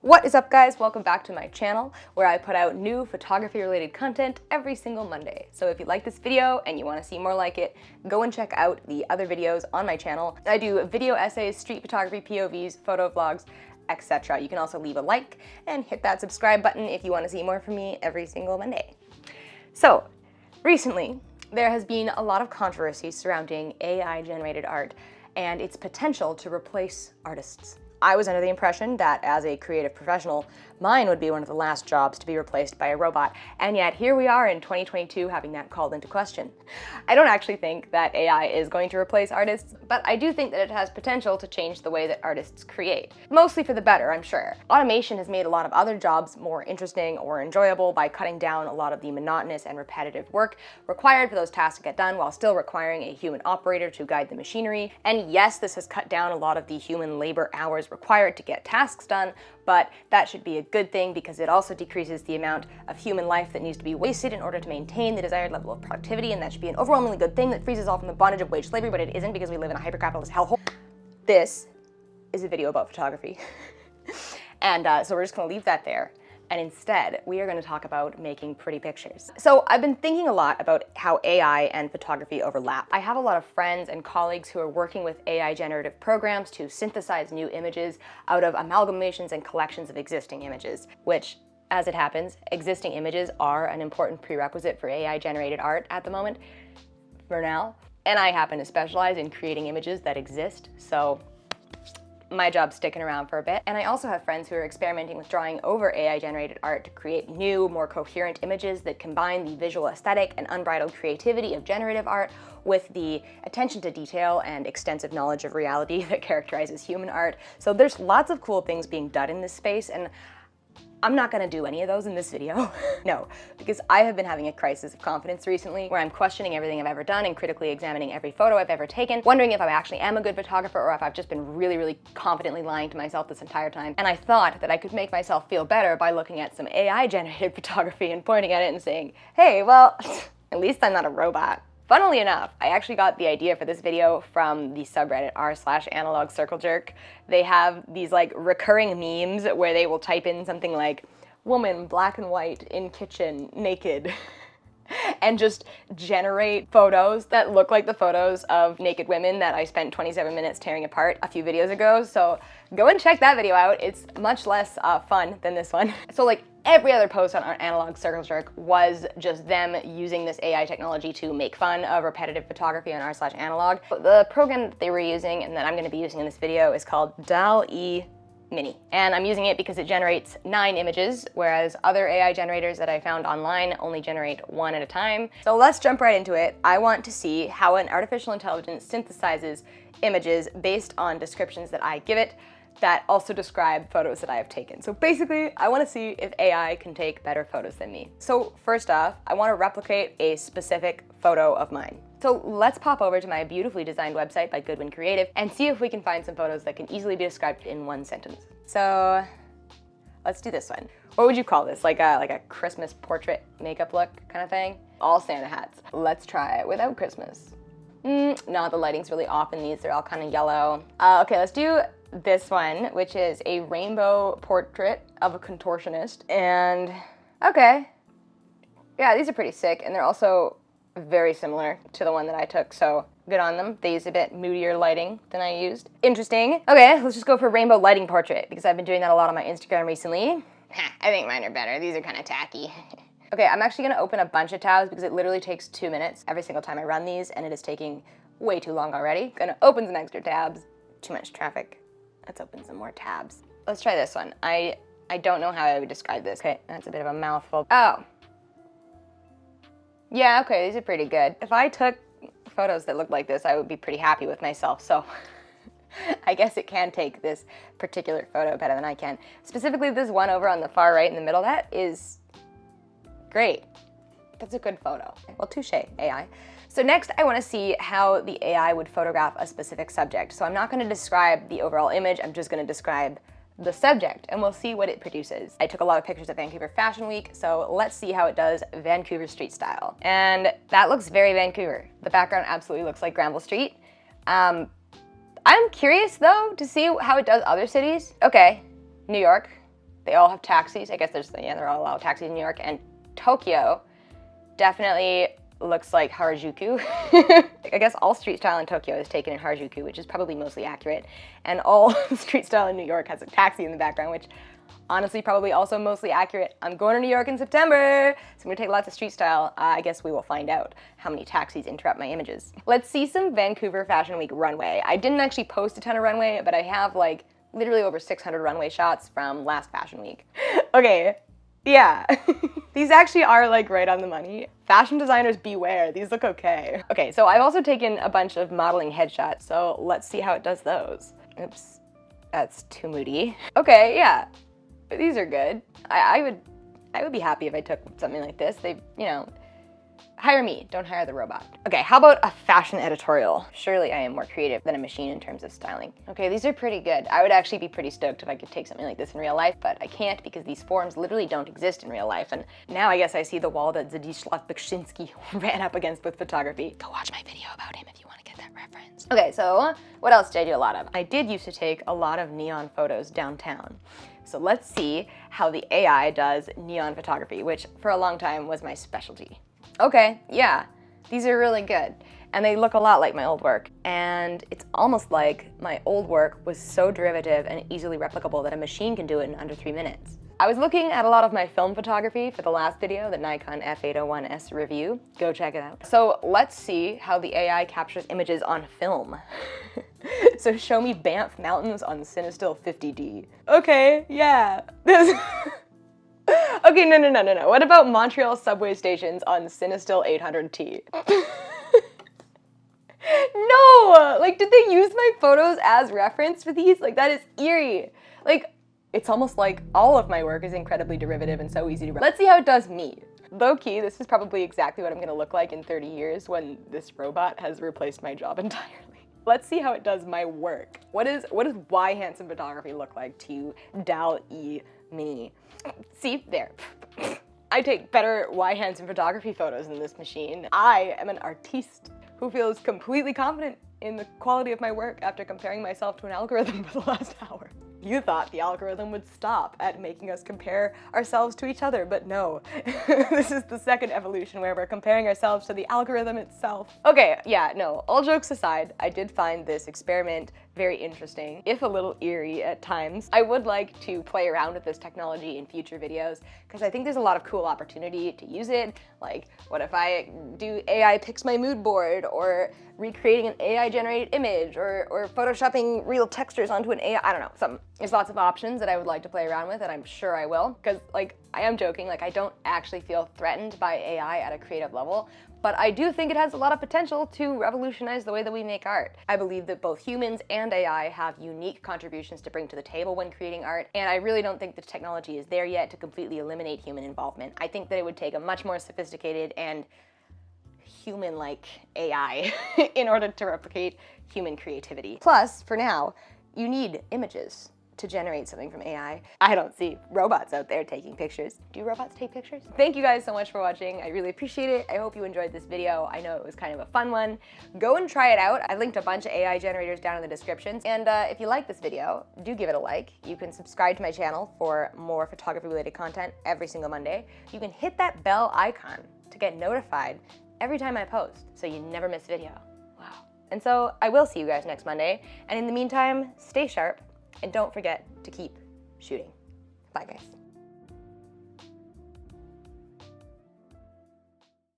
What is up, guys? Welcome back to my channel where I put out new photography related content every single Monday. So if you like this video and you want to see more like it, go and check out the other videos on my channel. I do video essays, street photography, POVs, photo vlogs, etc. You can also leave a like and hit that subscribe button if you want to see more from me every single Monday. So recently, there has been a lot of controversy surrounding AI generated art and its potential to replace artists. I was under the impression that as a creative professional, mine would be one of the last jobs to be replaced by a robot, and yet here we are in 2022 having that called into question. I don't actually think that AI is going to replace artists, but I do think that it has potential to change the way that artists create. Mostly for the better, I'm sure. Automation has made a lot of other jobs more interesting or enjoyable by cutting down a lot of the monotonous and repetitive work required for those tasks to get done while still requiring a human operator to guide the machinery. And yes, this has cut down a lot of the human labor hours required to get tasks done, but that should be a good thing because it also decreases the amount of human life that needs to be wasted in order to maintain the desired level of productivity, and that should be an overwhelmingly good thing that frees us all from the bondage of wage slavery, but it isn't because we live in a hyper-capitalist hellhole. This is a video about photography. And so we're just gonna leave that there. And instead, we are going to talk about making pretty pictures. So I've been thinking a lot about how AI and photography overlap. I have a lot of friends and colleagues who are working with AI generative programs to synthesize new images out of amalgamations and collections of existing images, which, as it happens, existing images are an important prerequisite for AI generated art at the moment, for now. And I happen to specialize in creating images that exist, so my job's sticking around for a bit. And I also have friends who are experimenting with drawing over AI-generated art to create new, more coherent images that combine the visual aesthetic and unbridled creativity of generative art with the attention to detail and extensive knowledge of reality that characterizes human art. So there's lots of cool things being done in this space, and I'm not gonna do any of those in this video. No, because I have been having a crisis of confidence recently where I'm questioning everything I've ever done and critically examining every photo I've ever taken, wondering if I actually am a good photographer or if I've just been really confidently lying to myself this entire time. And I thought that I could make myself feel better by looking at some AI-generated photography and pointing at it and saying, hey, well, at least I'm not a robot. Funnily enough, I actually got the idea for this video from the subreddit r/analogcirclejerk. They have these like recurring memes where they will type in something like, woman, black and white, in kitchen, naked, and just generate photos that look like the photos of naked women that I spent 27 minutes tearing apart a few videos ago. So go and check that video out. It's much less fun than this one. So like every other post on our Analog Circle Jerk was just them using this AI technology to make fun of repetitive photography on r/analog. The program that they were using and that I'm going to be using in this video is called DALL-e Mini. And I'm using it because it generates 9 images, whereas other AI generators that I found online only generate 1 at a time. So let's jump right into it. I want to see how an artificial intelligence synthesizes images based on descriptions that I give it that also describe photos that I have taken. So basically, I want to see if AI can take better photos than me. So first off, I want to replicate a specific photo of mine. So let's pop over to my beautifully designed website by Goodwin Creative and see if we can find some photos that can easily be described in 1 sentence. So let's do this one. What would you call this? Like a Christmas portrait makeup look kind of thing? All Santa hats. Let's try it without Christmas. No, the lighting's really off in these. They're all kind of yellow. Okay, let's do this one, which is a rainbow portrait of a contortionist. And okay, yeah, these are pretty sick, and they're also very similar to the one that I took, so good on them. They used a bit moodier lighting than I used. Interesting. Okay, let's just go for rainbow lighting portrait because I've been doing that a lot on my Instagram recently. I think mine are better. These are kind of tacky. Okay, I'm actually gonna open a bunch of tabs because it literally takes 2 minutes every single time I run these, and it is taking way too long already. Gonna open some extra tabs. Too much traffic. Let's open some more tabs. Let's try this one. I don't know how I would describe this. Okay, that's a bit of a mouthful. Oh. Yeah, okay, these are pretty good. If I took photos that looked like this, I would be pretty happy with myself, so I guess it can take this particular photo better than I can. Specifically this one over on the far right in the middle, that is great. That's a good photo. Well, touche, AI. So next, I want to see how the AI would photograph a specific subject. So I'm not going to describe the overall image, I'm just going to describe the subject, and we'll see what it produces. I took a lot of pictures at Vancouver Fashion Week, so let's see how it does Vancouver street style. And that looks very Vancouver. The background absolutely looks like Granville Street. I'm curious though to see how it does other cities. Okay, New York. They all have taxis. I guess they're all allowed taxis in New York. And Tokyo definitely looks like Harajuku. I guess all street style in Tokyo is taken in Harajuku, which is probably mostly accurate. And all street style in New York has a taxi in the background, which honestly probably also mostly accurate. I'm going to New York in September, so I'm gonna take lots of street style. I guess we will find out how many taxis interrupt my images. Let's see some Vancouver Fashion Week runway. I didn't actually post a ton of runway, but I have like literally over 600 runway shots from last Fashion Week. Okay, yeah. These actually are like right on the money. Fashion designers beware, these look okay. Okay, so I've also taken a bunch of modeling headshots, so let's see how it does those. Oops, that's too moody. Okay, yeah. These are good. I would be happy if I took something like this. They, you know, hire me, don't hire the robot. Okay, how about a fashion editorial? Surely I am more creative than a machine in terms of styling. Okay, these are pretty good. I would actually be pretty stoked if I could take something like this in real life, but I can't because these forms literally don't exist in real life. And now I guess I see the wall that Zdzisław Beksiński ran up against with photography. Go watch my video about him if you want to get that reference. Okay, so what else did I do a lot of? I did used to take a lot of neon photos downtown. So let's see how the AI does neon photography, which for a long time was my specialty. Okay, yeah, these are really good. And they look a lot like my old work. And it's almost like my old work was so derivative and easily replicable that a machine can do it in under 3 minutes. I was looking at a lot of my film photography for the last video, the Nikon F801S review. Go check it out. So let's see how the AI captures images on film. So show me Banff Mountains on Cinestill 50D. Okay, yeah. Okay, no. What about Montreal subway stations on Cinestill 800T? No! Like, did they use my photos as reference for these? Like, that is eerie. Like, it's almost like all of my work is incredibly derivative and so easy to Let's see how it does me. Low-key, this is probably exactly what I'm gonna look like in 30 years when this robot has replaced my job entirely. Let's see how it does my work. What does Y handsome photography look like to DALL-e Mini? See, there. I take better Y handsome photography photos than this machine. I am an artiste who feels completely confident in the quality of my work after comparing myself to an algorithm for the last hour. You thought the algorithm would stop at making us compare ourselves to each other, but no. This is the second evolution where we're comparing ourselves to the algorithm itself. Okay, yeah, no, all jokes aside, I did find this experiment very interesting, if a little eerie at times. I would like to play around with this technology in future videos because I think there's a lot of cool opportunity to use it. Like, what if I do AI picks my mood board, or recreating an AI generated image, or photoshopping real textures onto an AI, I don't know, something. There's lots of options that I would like to play around with, and I'm sure I will, because like, I am joking, like I don't actually feel threatened by AI at a creative level, but I do think it has a lot of potential to revolutionize the way that we make art. I believe that both humans and AI have unique contributions to bring to the table when creating art, and I really don't think the technology is there yet to completely eliminate human involvement. I think that it would take a much more sophisticated and human-like AI in order to replicate human creativity. Plus, for now, you need images to generate something from AI. I don't see robots out there taking pictures. Do robots take pictures? Thank you guys so much for watching. I really appreciate it. I hope you enjoyed this video. I know it was kind of a fun one. Go and try it out. I linked a bunch of AI generators down in the descriptions. And if you like this video, do give it a like. You can subscribe to my channel for more photography-related content every single Monday. You can hit that bell icon to get notified every time I post, so you never miss a video. Wow. And so I will see you guys next Monday. And in the meantime, stay sharp and don't forget to keep shooting. Bye guys.